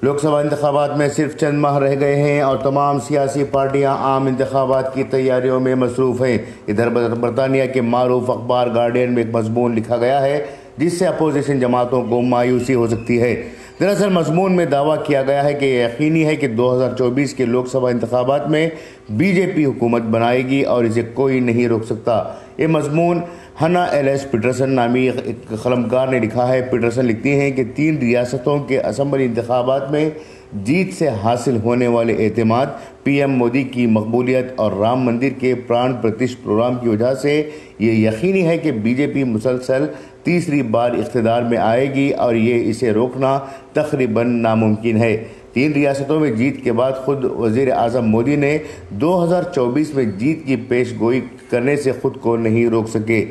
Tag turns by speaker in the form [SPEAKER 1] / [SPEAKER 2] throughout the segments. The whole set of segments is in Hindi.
[SPEAKER 1] लोकसभा इंतखाबात में सिर्फ चंद माह रह गए हैं और तमाम सियासी पार्टियां आम इंतखाबात की तैयारियों में मसरूफ़ हैं। इधर बरतानिया के मारूफ अखबार गार्डियन में एक मजमून लिखा गया है जिससे अपोजिशन जमातों को मायूसी हो सकती है। दरअसल मजमून में दावा किया गया है कि यकीनी है कि 2024 के लोकसभा इंतखाबात में बीजेपी हुकूमत बनाएगी और इसे कोई नहीं रोक सकता। ये मजमून हना एल.एस. पीटरसन नामी एक कलमकार ने लिखा है। पीटरसन लिखती हैं कि 3 रियासतों के असम्बली इंतखाबात में जीत से हासिल होने वाले एतमाद, पीएम मोदी की मकबूलियत और राम मंदिर के प्राण प्रतिष्ठा प्रोग्राम की वजह से ये यकीनी है कि बीजेपी मुसलसल तीसरी बार इख्तिदार में आएगी और ये इसे रोकना तकरीबन नामुमकिन है। 3 रियासतों में जीत के बाद खुद वज़ीर आज़म मोदी ने 2024 में जीत की पेशगोई करने से खुद को नहीं रोक सके।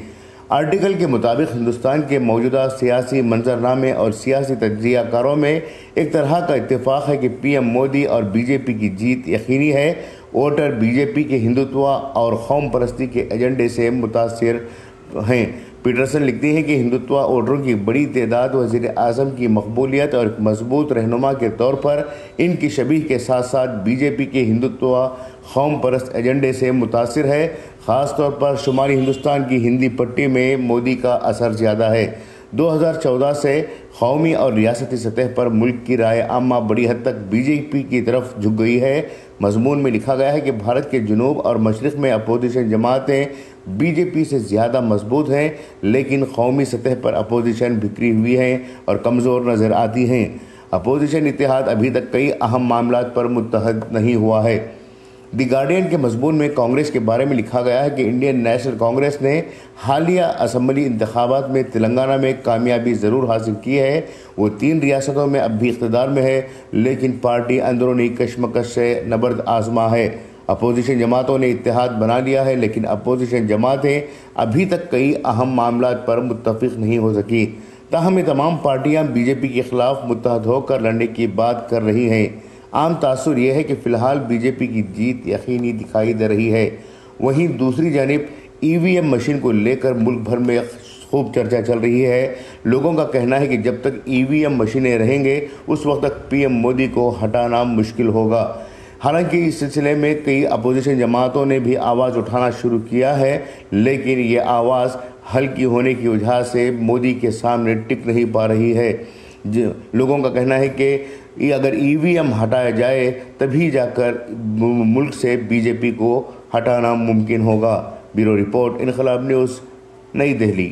[SPEAKER 1] आर्टिकल के मुताबिक हिंदुस्तान के मौजूदा सियासी मंजरनामे और सियासी तज्ज़ियाकारों में एक तरह का इत्तेफाक है कि पीएम मोदी और बीजेपी की जीत यकीनी है। वोटर बीजेपी के हिंदुत्व और कौम परस्ती के एजेंडे से मुतासिर हैं। पीटरसन लिखती हैं कि हिंदुत्व वोटरों की बड़ी तादाद वज़ीर आज़म की मकबूलियत और एक मजबूत रहनुमा के तौर पर इनकी शबीह के साथ साथ बीजेपी के हिंदुत्व कौम परस्त एजेंडे से मुतासिर है। ख़ास तौर पर शुमाली हिंदुस्तान की हिंदी पट्टी में मोदी का असर ज़्यादा है। 2014 से कौमी और रियासती सतह पर मुल्क की राय आमा बड़ी हद तक बीजेपी की तरफ झुक गई है। मजमून में लिखा गया है कि भारत के जुनूब और मशरिक़ में अपोजिशन जमातें बीजेपी से ज़्यादा मजबूत हैं, लेकिन कौमी सतह पर अपोजिशन बिखरी हुई है और कमज़ोर नज़र आती हैं। अपोजिशन इत्तेहाद अभी तक कई अहम मामलात पर मुत्तहद नहीं हुआ है। दी गार्डियन के मजमून में कांग्रेस के बारे में लिखा गया है कि इंडियन नेशनल कांग्रेस ने हालिया असम्बली इंतखाबात में तेलंगाना में कामयाबी ज़रूर हासिल की है। वो 3 रियासतों में अब भी इख्तिदार में है, लेकिन पार्टी अंदरूनी कशमकश से नबर्द आजमा है। अपोजिशन जमातों ने इत्तेहाद बना लिया है, लेकिन अपोजिशन जमातें अभी तक कई अहम मामलात पर मुत्तफिक नहीं हो सकी। ताहम ये तमाम पार्टियाँ बीजेपी के खिलाफ मुत्तहद होकर लड़ने की बात कर रही हैं। आम तासुर यह है कि फ़िलहाल बीजेपी की जीत यकीनी दिखाई दे रही है। वहीं दूसरी जानिब ईवीएम मशीन को लेकर मुल्क भर में खूब चर्चा चल रही है। लोगों का कहना है कि जब तक ईवीएम मशीनें रहेंगे उस वक्त तक पीएम मोदी को हटाना मुश्किल होगा। हालांकि इस सिलसिले में कई अपोजिशन जमातों ने भी आवाज़ उठाना शुरू किया है, लेकिन ये आवाज़ हल्की होने की वजह से मोदी के सामने टिक नहीं पा रही है। लोगों का कहना है कि अगर ईवीएम हटाया जाए तभी जाकर मुल्क से बीजेपी को हटाना मुमकिन होगा। ब्यूरो रिपोर्ट, इनकलाब न्यूज़, नई दिल्ली।